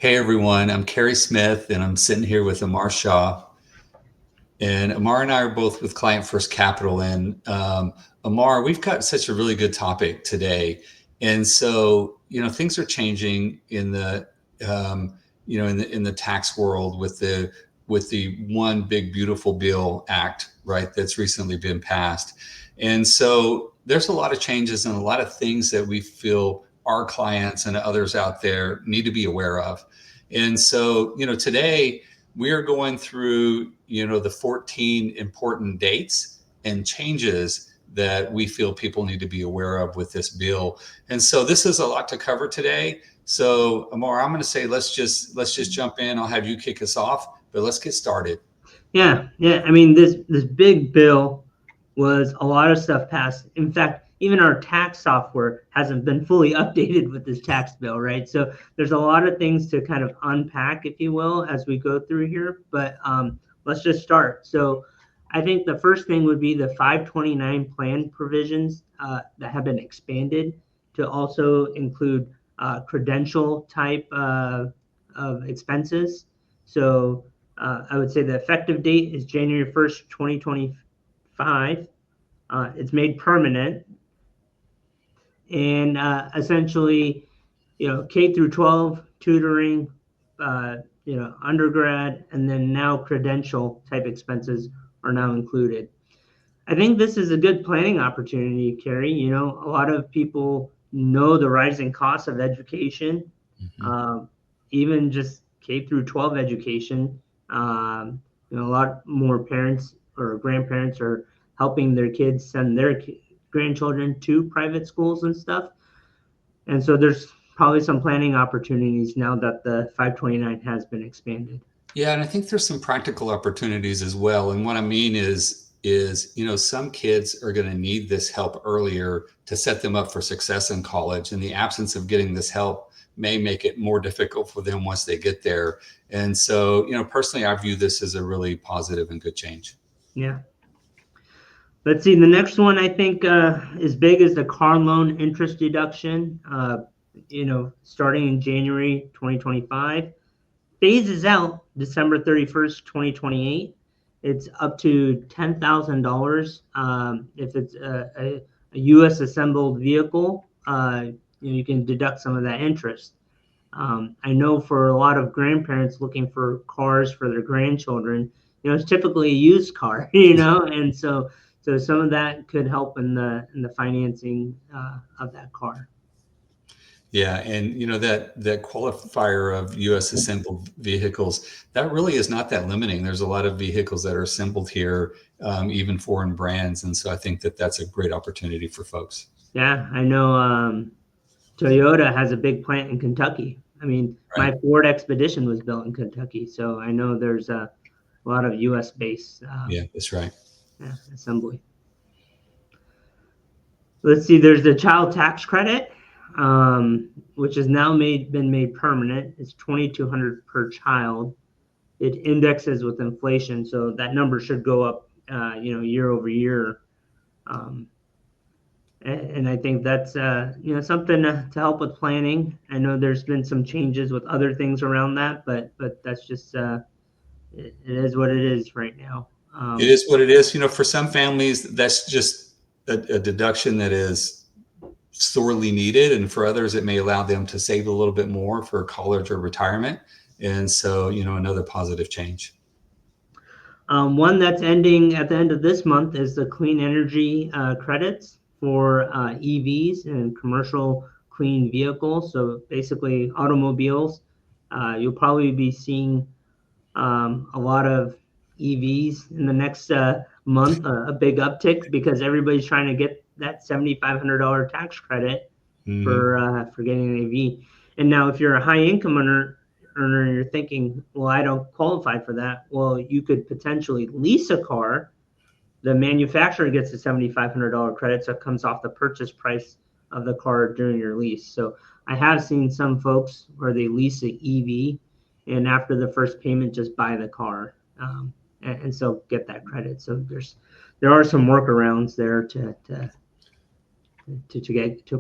Hey everyone, I'm Cary Smith and I'm sitting here with Amar Shah. And Amar and I are both with Client First Capital. And Amar, we've got such a really good topic today. And so, things are changing in the, in the tax world with the One Big Beautiful Bill Act, right? That's recently been passed. And so there's a lot of changes and a lot of things that we feel our clients and others out there need to be aware of. And so, today we are going through, the 14 important dates and changes that we feel people need to be aware of with this bill. And so this is a lot to cover today. So Amar, I'm going to say let's just jump in. I'll have you kick us off, but let's get started. Yeah. I mean, this big bill was a lot of stuff passed. In fact, even our tax software hasn't been fully updated with this tax bill, right? So there's a lot of things to kind of unpack, if you will, as we go through here. But let's just start. So I think the first thing would be the 529 plan provisions that have been expanded to also include credential type of expenses. So I would say the effective date is January 1st, 2025. It's made permanent. And essentially, K through 12 tutoring, undergrad, and then now credential type expenses are now included. I think this is a good planning opportunity, Cary. A lot of people know the rising cost of education, even just K through 12 education. A lot more parents or grandparents are helping their kids send their grandchildren to private schools and stuff. And so there's probably some planning opportunities now that the 529 has been expanded. Yeah, and I think there's some practical opportunities as well. And what I mean is some kids are going to need this help earlier to set them up for success in college. And the absence of getting this help may make it more difficult for them once they get there. And so, personally, I view this as a really positive and good change. Yeah. Let's see. The next one I think is big is the car loan interest deduction. Starting in January 2025, phases out December 31st, 2028. It's up to $10,000 if it's a U.S. assembled vehicle. You can deduct some of that interest. I know for a lot of grandparents looking for cars for their grandchildren, it's typically a used car, and so some of that could help in the financing of that car. Yeah, and that qualifier of U.S. assembled vehicles, that really is not that limiting. There's a lot of vehicles that are assembled here, even foreign brands, and so I think that that's a great opportunity for folks. Yeah, I know Toyota has a big plant in Kentucky. I mean, Right. my Ford Expedition was built in Kentucky, so I know there's a lot of U.S. based Yeah, that's right. assembly. Let's see, there's the child tax credit, which has now been made permanent. It's $2,200 per child. It indexes with inflation, so that number should go up, year over year. And I think that's something to help with planning. I know there's been some changes with other things around that, but that's just it is what it is right now. It is what it is. For some families, that's just a deduction that is sorely needed, and for others, it may allow them to save a little bit more for college or retirement. And so, another positive change. One that's ending at the end of this month is the clean energy credits for EVs and commercial clean vehicles. So basically, automobiles. You'll probably be seeing a lot of EVs in the next month, a big uptick because everybody's trying to get that $7,500 tax credit for getting an EV. And now, if you're a high income earner and you're thinking, well, I don't qualify for that. Well, you could potentially lease a car. The manufacturer gets a $7,500 credit, so it comes off the purchase price of the car during your lease. So I have seen some folks where they lease an EV, and after the first payment, just buy the car, and so get that credit. So there are some workarounds there to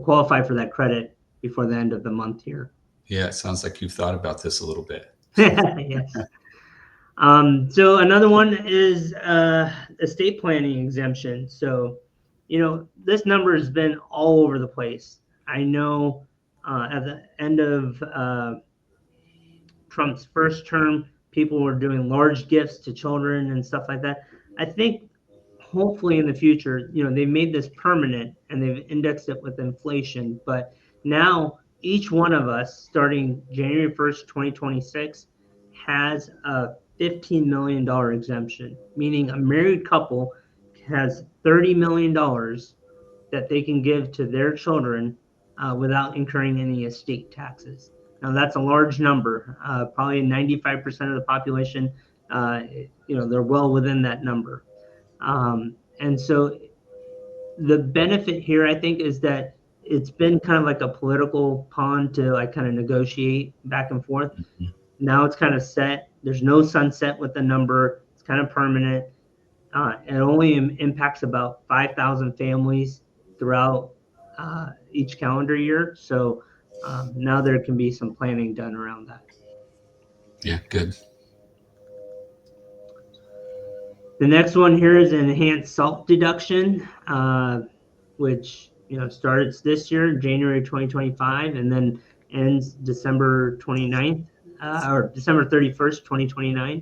qualify for that credit before the end of the month here. Yeah, it sounds like you've thought about this a little bit. Yes. So another one is estate planning exemption. So, this number has been all over the place. I know at the end of Trump's first term, people were doing large gifts to children and stuff like that. I think hopefully in the future, they made this permanent and they've indexed it with inflation. But now each one of us, starting January 1st, 2026, has a $15 million exemption, meaning a married couple has $30 million that they can give to their children without incurring any estate taxes. Now that's a large number. Probably 95% of the population, they're well within that number. And so the benefit here, I think, is that it's been kind of like a political pawn to like kind of negotiate back and forth. Now it's kind of set. There's no sunset with the number. It's kind of permanent. It only impacts about 5,000 families throughout each calendar year. So now there can be some planning done around that. Yeah, good. The next one here is an enhanced SALT deduction, which starts this year, January 2025, and then ends December 29th or December 31st, 2029.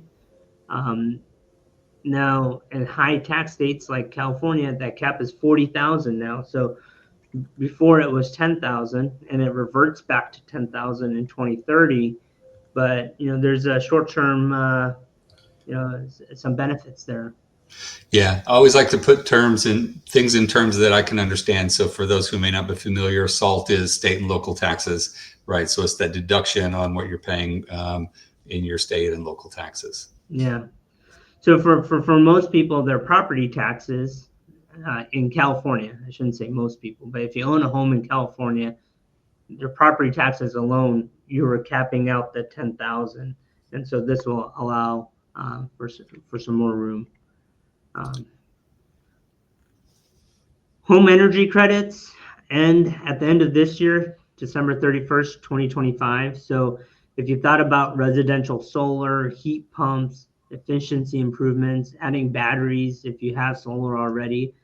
Now, in high tax states like California, that cap is 40,000 now. So before it was 10,000, and it reverts back to 10,000 in 2030. But there's a short-term, some benefits there. Yeah, I always like to put things in terms that I can understand. So for those who may not be familiar, SALT is state and local taxes, right? So it's that deduction on what you're paying in your state and local taxes. Yeah. So for most people, their property taxes in California, I shouldn't say most people, but if you own a home in California, their property taxes alone, you were capping out the 10,000, and so this will allow for some more room. Home energy credits end at the end of this year, December 31st, 2025. So if you thought about residential solar, heat pumps, efficiency improvements, adding batteries if you have solar already,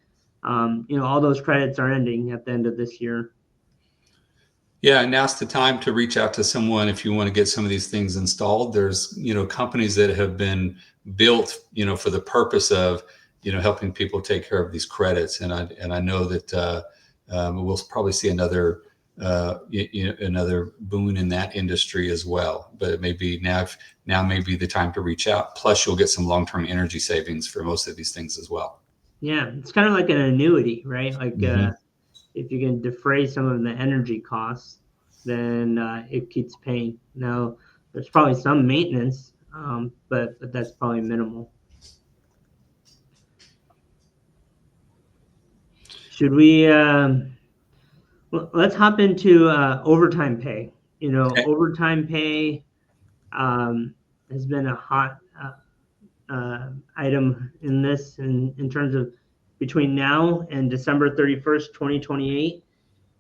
all those credits are ending at the end of this year. Yeah, and now's the time to reach out to someone if you want to get some of these things installed. There's, companies that have been built, for the purpose of, helping people take care of these credits. And I know that we'll probably see another boon in that industry as well. But it may be now may be the time to reach out. Plus, you'll get some long-term energy savings for most of these things as well. Yeah, it's kind of like an annuity, right? Like if you can defray some of the energy costs, then it keeps paying. Now, there's probably some maintenance, but that's probably minimal. Should we? Let's hop into overtime pay. Okay. Overtime pay has been a hot item in this, in terms of between now and December 31st, 2028.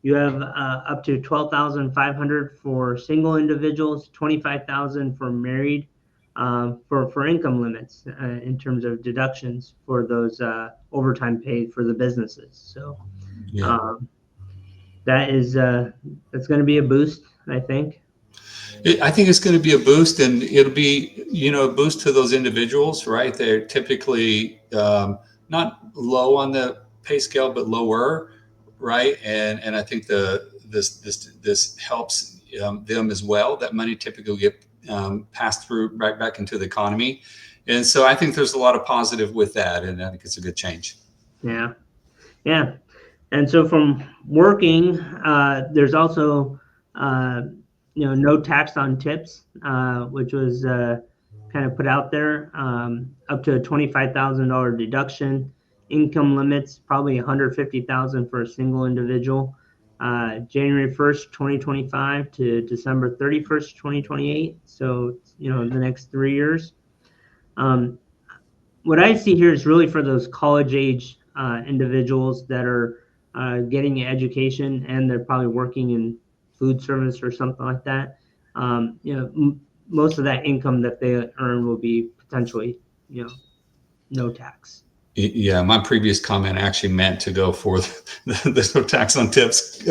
You have up to 12,500 for single individuals, 25,000 for married, for income limits in terms of deductions for those overtime paid for the businesses. So Yeah. that's going to be a boost, I think. I think it's going to be a boost, and it'll be, a boost to those individuals, right? They're typically not low on the pay scale, but lower, right? And I think this helps them as well. That money typically get passed through right back into the economy, and so I think there's a lot of positive with that, and I think it's a good change. Yeah, yeah. And so from working, there's also no tax on tips, which was kind of put out there, up to a $25,000 deduction. Income limits probably 150,000 for a single individual. January 1st, 2025 to December 31st, 2028. So the next 3 years. What I see here is really for those college age individuals that are getting an education and they're probably working in food service or something like that. most of that income that they earn will be potentially, no tax. Yeah, my previous comment actually meant to go for the no tax on tips,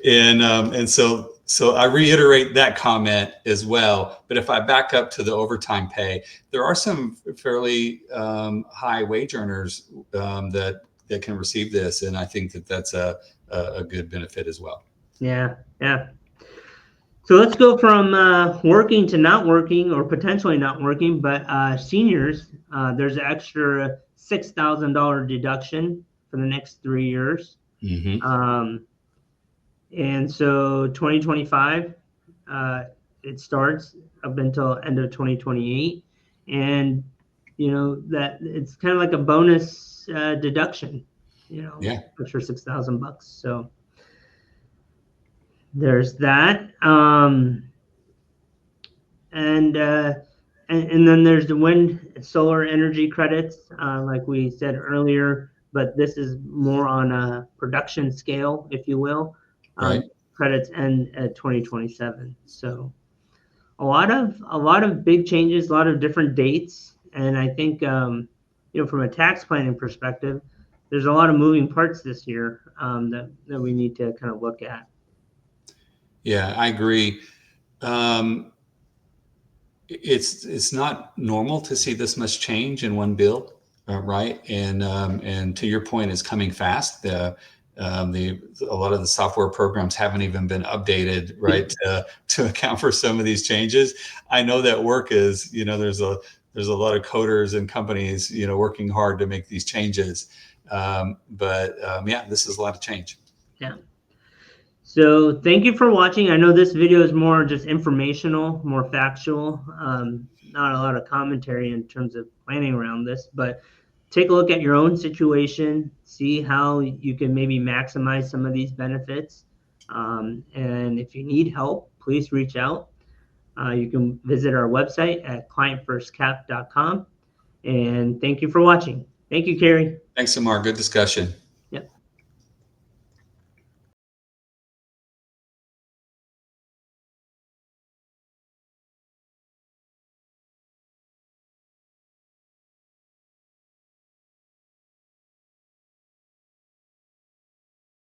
and so I reiterate that comment as well. But if I back up to the overtime pay, there are some fairly high wage earners that can receive this, and I think that that's a good benefit as well. Yeah. So let's go from working to not working, or potentially not working, but seniors, there's an extra $6,000 deduction for the next 3 years. Mm-hmm. And so 2025, it starts up until end of 2028. And, that it's kind of like a bonus deduction, Yeah. for $6,000. So there's that. And then there's the wind solar energy credits, like we said earlier, but this is more on a production scale, if you will. Right. Credits end at 2027. So a lot of big changes, a lot of different dates, and I think from a tax planning perspective, there's a lot of moving parts this year that we need to kind of look at. Yeah, I agree. It's not normal to see this much change in one bill, right? And to your point, it's coming fast. A lot of the software programs haven't even been updated, right, to account for some of these changes. I know that work is, there's a lot of coders and companies, working hard to make these changes. But this is a lot of change. Yeah. So thank you for watching. I know this video is more just informational, more factual, not a lot of commentary in terms of planning around this, but take a look at your own situation, see how you can maybe maximize some of these benefits. And if you need help, please reach out. You can visit our website at clientfirstcap.com. And thank you for watching. Thank you, Cary. Thanks, Amar. Good discussion.